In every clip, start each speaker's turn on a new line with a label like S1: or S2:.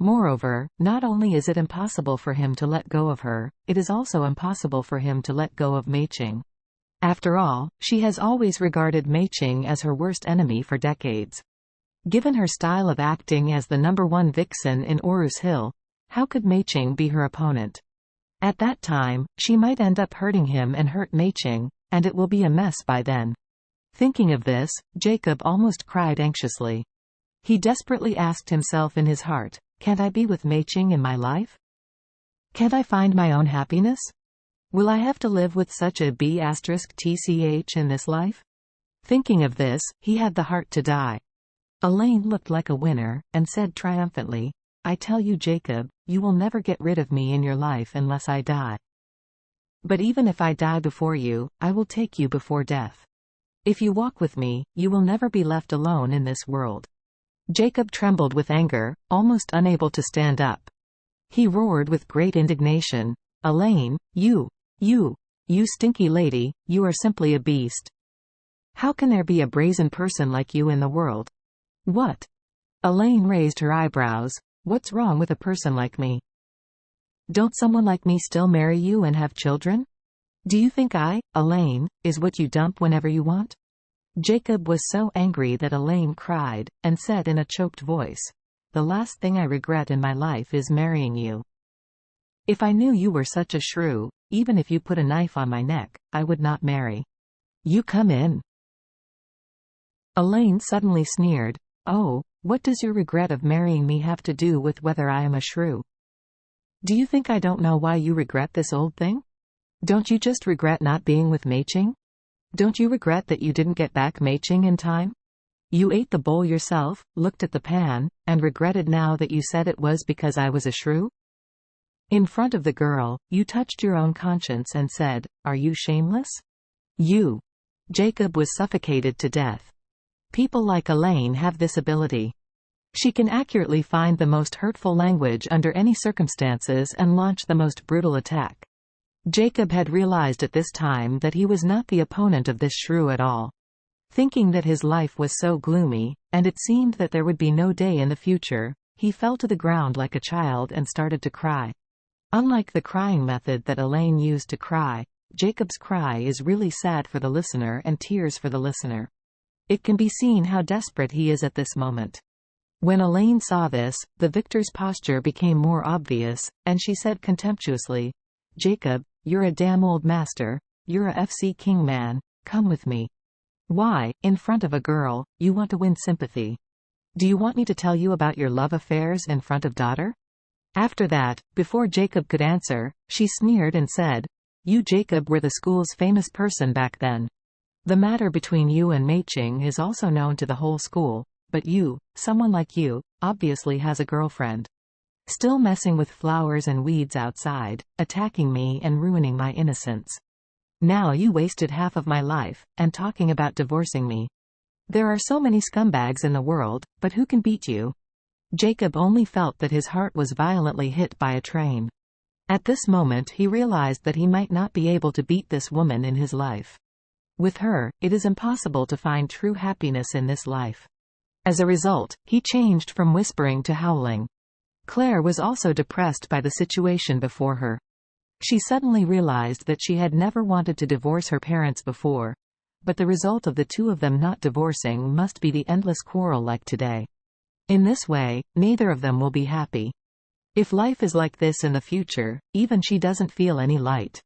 S1: Moreover, not only is it impossible for him to let go of her, it is also impossible for him to let go of Mei Qing. After all, she has always regarded Mei Qing as her worst enemy for decades. Given her style of acting as the #1 vixen in Orus Hill, how could Mei Qing be her opponent? At that time, she might end up hurting him and hurt Mei Qing, and it will be a mess by then. Thinking of this, Jacob almost cried anxiously. He desperately asked himself in his heart, can't I be with Mei Qing in my life? Can't I find my own happiness? Will I have to live with such a B***tch in this life? Thinking of this, he had the heart to die. Elaine looked like a winner, and said triumphantly, I tell you Jacob, you will never get rid of me in your life unless I die. But even if I die before you, I will take you before death. If you walk with me, you will never be left alone in this world. Jacob trembled with anger, almost unable to stand up. He roared with great indignation, Elaine, you stinky lady, you are simply a beast. How can there be a brazen person like you in the world? What? Elaine raised her eyebrows. What's wrong with a person like me? Don't someone like me still marry you and have children? Do you think I, Elaine, is what you dump whenever you want? Jacob was so angry that Elaine cried, and said in a choked voice, the last thing I regret in my life is marrying you. If I knew you were such a shrew, even if you put a knife on my neck, I would not marry. You come in. Elaine suddenly sneered, oh, what does your regret of marrying me have to do with whether I am a shrew? Do you think I don't know why you regret this old thing? Don't you just regret not being with Mei Qing? Don't you regret that you didn't get back Mei Qing in time? You ate the bowl yourself, looked at the pan, and regretted now that you said it was because I was a shrew? In front of the girl, you touched your own conscience and said, are you shameless? You. Jacob was suffocated to death. People like Elaine have this ability. She can accurately find the most hurtful language under any circumstances and launch the most brutal attack. Jacob had realized at this time that he was not the opponent of this shrew at all. Thinking that his life was so gloomy, and it seemed that there would be no day in the future, he fell to the ground like a child and started to cry. Unlike the crying method that Elaine used to cry, Jacob's cry is really sad for the listener and tears for the listener. It can be seen how desperate he is at this moment. When Elaine saw this, the victor's posture became more obvious, and she said contemptuously, Jacob, you're a damn old master, you're a FC King man, come with me. Why, in front of a girl, you want to win sympathy? Do you want me to tell you about your love affairs in front of daughter? After that, before Jacob could answer, she sneered and said, you Jacob were the school's famous person back then. The matter between you and Mei Qing is also known to the whole school, but you, someone like you, obviously has a girlfriend. Still messing with flowers and weeds outside, attacking me and ruining my innocence. Now you wasted half of my life, and talking about divorcing me. There are so many scumbags in the world, but who can beat you? Jacob only felt that his heart was violently hit by a train. At this moment he realized that he might not be able to beat this woman in his life. With her, it is impossible to find true happiness in this life. As a result, he changed from whispering to howling. Claire was also depressed by the situation before her. She suddenly realized that she had never wanted to divorce her parents before, but the result of the two of them not divorcing must be the endless quarrel like today. In this way, neither of them will be happy. If life is like this in the future, even she doesn't feel any light.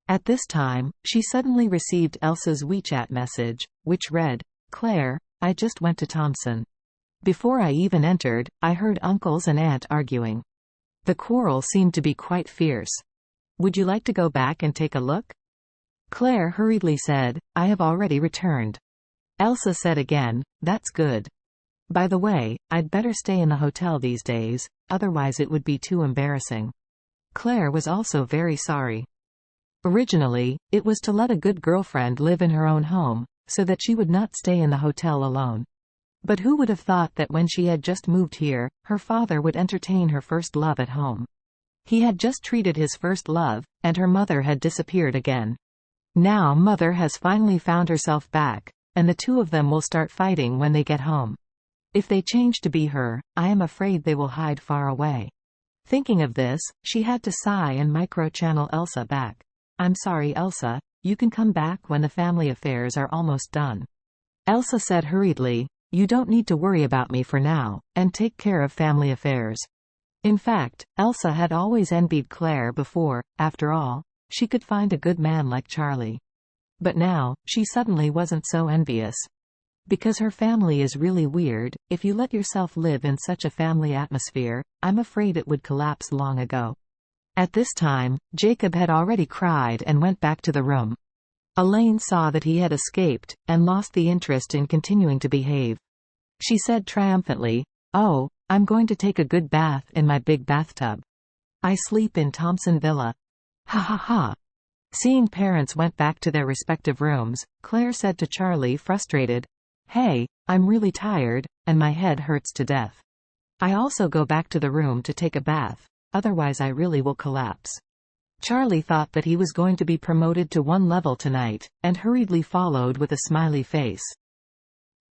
S1: At this time, she suddenly received Elsa's WeChat message, which read, Claire, I just went to Thompson. Before I even entered, I heard uncles and aunt arguing. The quarrel seemed to be quite fierce. Would you like to go back and take a look? Claire hurriedly said, I have already returned. Elsa said again, that's good. By the way, I'd better stay in the hotel these days, otherwise it would be too embarrassing. Claire was also very sorry. Originally, it was to let a good girlfriend live in her own home, so that she would not stay in the hotel alone. But who would have thought that when she had just moved here, her father would entertain her first love at home? He had just treated his first love, and her mother had disappeared again. Now mother has finally found herself back, and the two of them will start fighting when they get home. If they change to be her, I am afraid they will hide far away. Thinking of this, she had to sigh and micro-channel Elsa back. I'm sorry, Elsa, you can come back when the family affairs are almost done. Elsa said hurriedly, you don't need to worry about me for now, and take care of family affairs. In fact, Elsa had always envied Claire before. After all, she could find a good man like Charlie. But now, she suddenly wasn't so envious. Because her family is really weird. If you let yourself live in such a family atmosphere, I'm afraid it would collapse long ago. At this time, Jacob had already cried and went back to the room. Elaine saw that he had escaped, and lost the interest in continuing to behave. She said triumphantly, oh, I'm going to take a good bath in my big bathtub. I sleep in Thompson Villa. Ha ha ha. Seeing parents went back to their respective rooms, Claire said to Charlie, frustrated, hey, I'm really tired, and my head hurts to death. I also go back to the room to take a bath, otherwise I really will collapse. Charlie thought that he was going to be promoted to 1 level tonight, and hurriedly followed with a smiley face.